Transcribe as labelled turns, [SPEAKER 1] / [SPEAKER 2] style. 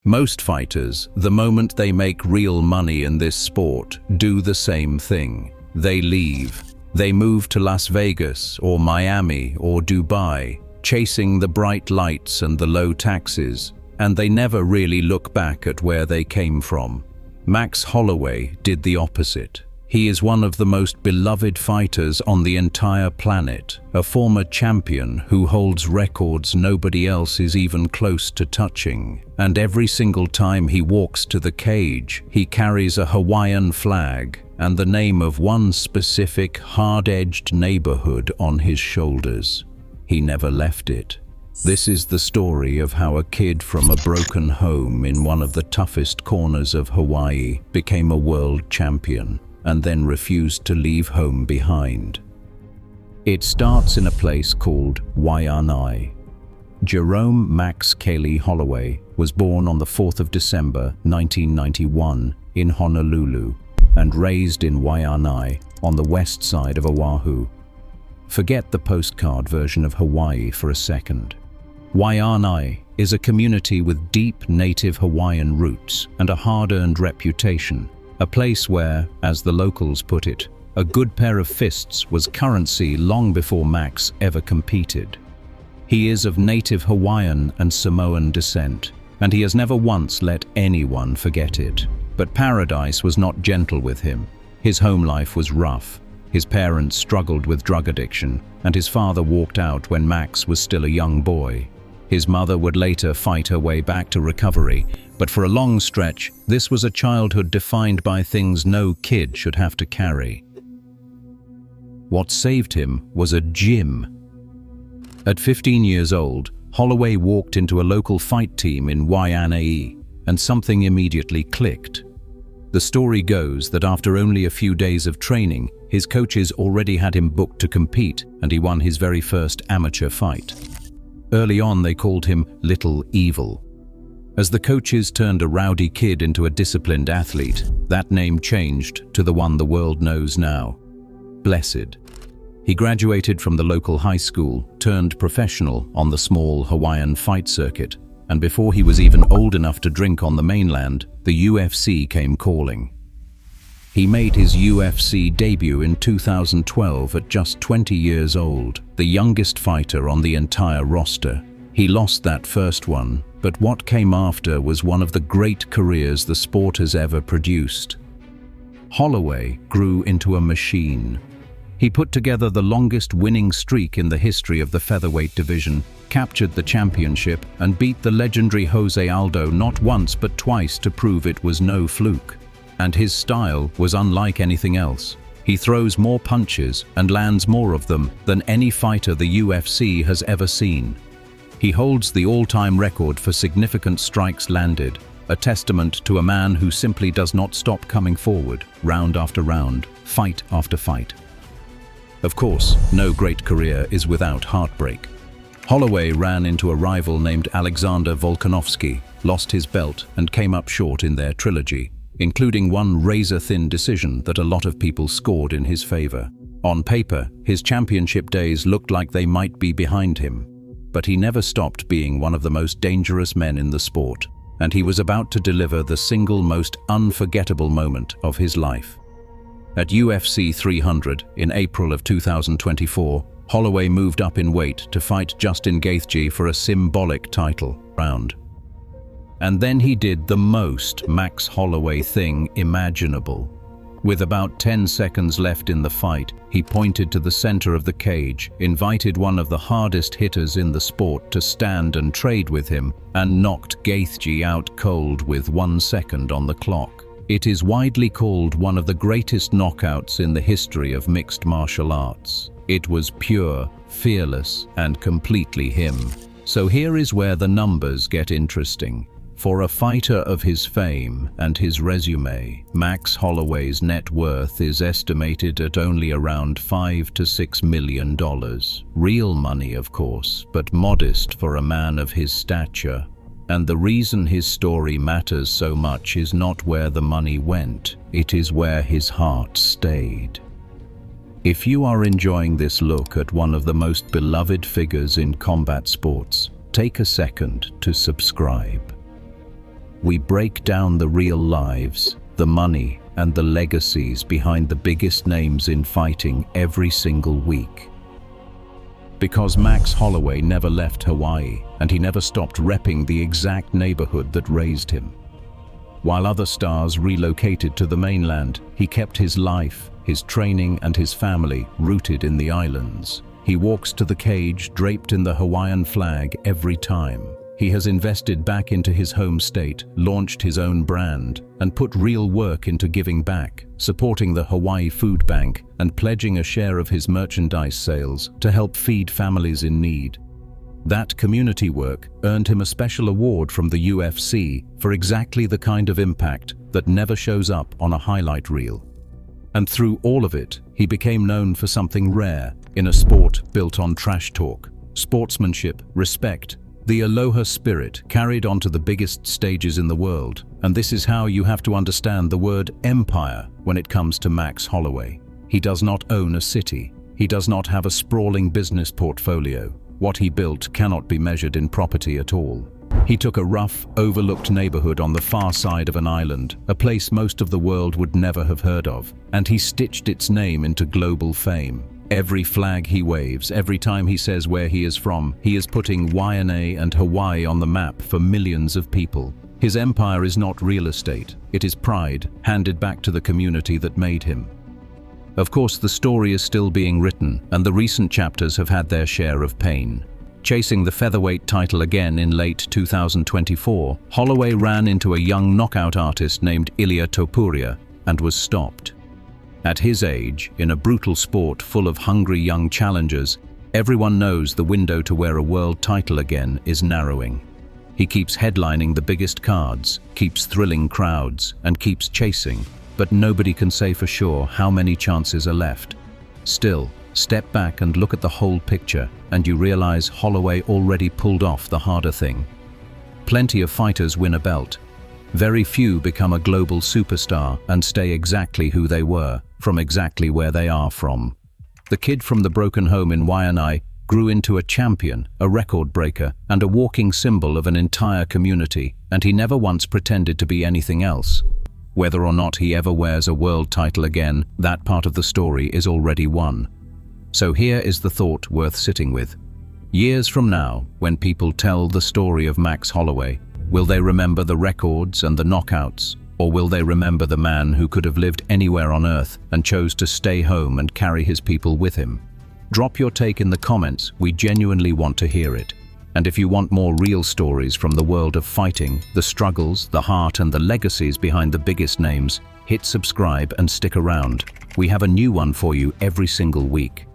[SPEAKER 1] Most fighters, the moment they make real money in this sport, do the same thing. They leave. They move to Las Vegas or Miami or Dubai, chasing the bright lights and the low taxes, and they never really look back at where they came from. Max Holloway did the opposite. He is one of the most beloved fighters on the entire planet, a former champion who holds records nobody else is even close to touching. And every single time he walks to the cage, he carries a Hawaiian flag and the name of one specific hard-edged neighborhood on his shoulders. He never left it. This is the story of how a kid from a broken home in one of the toughest corners of Hawaii became a world champion, and then refused to leave home behind. It starts in a place called Waianae. Jerome Max Kelly Holloway was born on the 4th of December 1991 in Honolulu and raised in Waianae on the west side of Oahu. Forget the postcard version of Hawaii for a second. Waianae is a community with deep native Hawaiian roots and a hard-earned reputation. A place where, as the locals put it, a good pair of fists was currency long before Max ever competed. He is of native Hawaiian and Samoan descent, and he has never once let anyone forget it. But paradise was not gentle with him. His home life was rough. His parents struggled with drug addiction, and his father walked out when Max was still a young boy. His mother would later fight her way back to recovery, but for a long stretch, this was a childhood defined by things no kid should have to carry. What saved him was a gym. At 15 years old, Holloway walked into a local fight team in Waianae, and something immediately clicked. The story goes that after only a few days of training, his coaches already had him booked to compete, and he won his very first amateur fight. Early on, they called him Little Evil. As the coaches turned a rowdy kid into a disciplined athlete, that name changed to the one the world knows now: Blessed. He graduated from the local high school, turned professional on the small Hawaiian fight circuit, and before he was even old enough to drink on the mainland, the UFC came calling. He made his UFC debut in 2012 at just 20 years old, the youngest fighter on the entire roster. He lost that first one, but what came after was one of the great careers the sport has ever produced. Holloway grew into a machine. He put together the longest winning streak in the history of the featherweight division, captured the championship, and beat the legendary Jose Aldo not once but twice to prove it was no fluke. And his style was unlike anything else. He throws more punches and lands more of them than any fighter the UFC has ever seen. He holds the all-time record for significant strikes landed, a testament to a man who simply does not stop coming forward, round after round, fight after fight. Of course, no great career is without heartbreak. Holloway ran into a rival named Alexander Volkanovski, lost his belt, and came up short in their trilogy, including one razor-thin decision that a lot of people scored in his favor. On paper, his championship days looked like they might be behind him, but he never stopped being one of the most dangerous men in the sport, and he was about to deliver the single most unforgettable moment of his life. At UFC 300 in April of 2024, Holloway moved up in weight to fight Justin Gaethje for a symbolic title round. And then he did the most Max Holloway thing imaginable. With about 10 seconds left in the fight, he pointed to the center of the cage, invited one of the hardest hitters in the sport to stand and trade with him, and knocked Gaethje out cold with 1 second on the clock. It is widely called one of the greatest knockouts in the history of mixed martial arts. It was pure, fearless, and completely him. So here is where the numbers get interesting. For a fighter of his fame and his resume, Max Holloway's net worth is estimated at only around $5 to $6 million. Real money, of course, but modest for a man of his stature. And the reason his story matters so much is not where the money went, it is where his heart stayed. If you are enjoying this look at one of the most beloved figures in combat sports, take a second to subscribe. we break down the real lives, the money, and the legacies behind the biggest names in fighting every single week. Because Max Holloway never left Hawaii, and he never stopped repping the exact neighborhood that raised him. While other stars relocated to the mainland, he kept his life, his training, and his family rooted in the islands. He walks to the cage draped in the Hawaiian flag every time. He has invested back into his home state, launched his own brand, and put real work into giving back, supporting the Hawaii Food Bank and pledging a share of his merchandise sales to help feed families in need. That community work earned him a special award from the UFC for exactly the kind of impact that never shows up on a highlight reel. And through all of it, he became known for something rare in a sport built on trash talk, sportsmanship, respect, the aloha spirit carried onto the biggest stages in the world. And this is how you have to understand the word empire when it comes to Max Holloway. He does not own a city. He does not have a sprawling business portfolio. What he built cannot be measured in property at all. He took a rough, overlooked neighborhood on the far side of an island, a place most of the world would never have heard of, and he stitched its name into global fame. Every flag he waves, every time he says where he is from, he is putting Waianae and Hawaii on the map for millions of people. His empire is not real estate, it is pride, handed back to the community that made him. Of course, the story is still being written, and the recent chapters have had their share of pain. Chasing the featherweight title again in late 2024, Holloway ran into a young knockout artist named Ilia Topuria and was stopped. At his age, in a brutal sport full of hungry young challengers, everyone knows the window to wear a world title again is narrowing. He keeps headlining the biggest cards, keeps thrilling crowds, and keeps chasing, but nobody can say for sure how many chances are left. Still, step back and look at the whole picture, and you realize Holloway already pulled off the harder thing. Plenty of fighters win a belt. Very few become a global superstar and stay exactly who they were, from exactly where they are from. The kid from the broken home in Waianae grew into a champion, a record breaker, and a walking symbol of an entire community, and he never once pretended to be anything else. Whether or not he ever wears a world title again, that part of the story is already won. So here is the thought worth sitting with. Years from now, when people tell the story of Max Holloway, will they remember the records and the knockouts, or will they remember the man who could have lived anywhere on earth and chose to stay home and carry his people with him? Drop your take in the comments, we genuinely want to hear it. And if you want more real stories from the world of fighting, the struggles, the heart, and the legacies behind the biggest names, hit subscribe and stick around. We have a new one for you every single week.